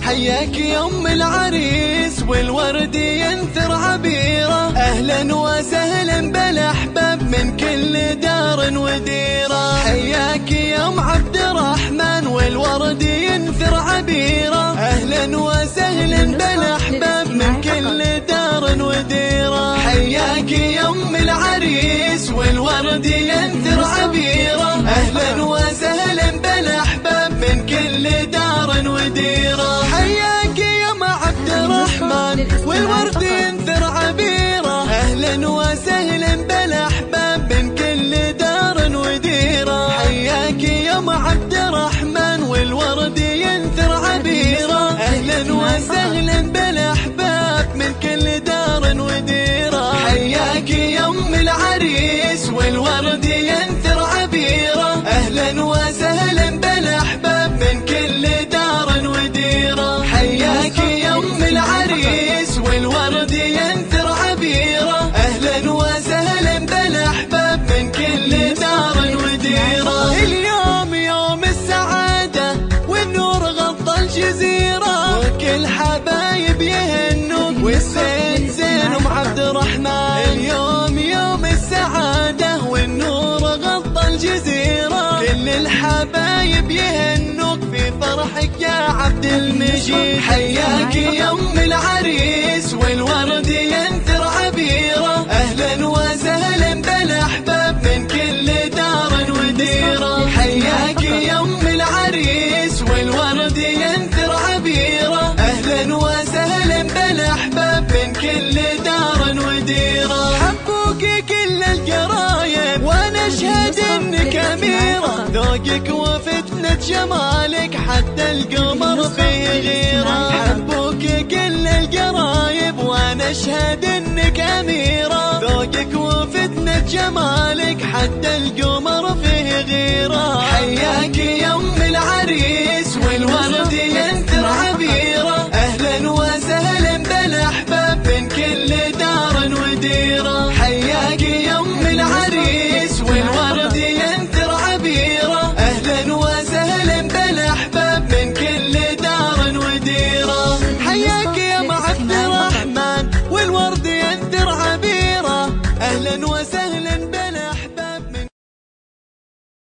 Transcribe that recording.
حياك يا ام العريس والورد ينثر عبيره، اهلا وسهلا بالاحباب من كل دار وديره. حياك يا ام عبد الرحمن والورد ينثر عبيره، اهلا وسهلا بالاحباب من كل دار وديره. حياك يا ام العريس والورد ينثر عبيره، اهلا وسهلا بالاحباب من كل دار وديره. حياك يا ام عبد الرحمن والورد ينثر عبيره، اهلا وسهلا بالاحباب من كل دار وديره. حياك يا ام عبد الرحمن والورد ينثر عبيره، اهلا وسهلا بالاحباب من كل دار وديره. حياك يا ام العريس والورد ينثر عبيره، اهلا وسهلا بالاحباب من كل دار وديره. حياك يا ام العريس والورد ينثر عبيره، اهلا وسهلا بالاحباب من كل دار وديره. اليوم يوم السعاده والنور غطى الجزيره، وكل حبايب يهنوك والزين زين ام عبد الرحمن. اليوم يوم السعاده والنور غطى الجزيره، كل الحبايب يهنوك في فرحك يا عبد المجيد. حياك يا ام العريس والورد ينثر عبيره، اهلا وسهلا بالاحباب من كل دار وديره. حياك يا ام العريس والورد ينثر عبيره، اهلا وسهلا بالاحباب من كل دار وديره. حبوك كل القرايب وانا اشهد انك اميره، ذوقك وفتنه جمالك حتى القمر فيه غيره. حبوك كل القرايب وانا اشهد انك اميره، ذوقك وفتنه جمالك حتى القمر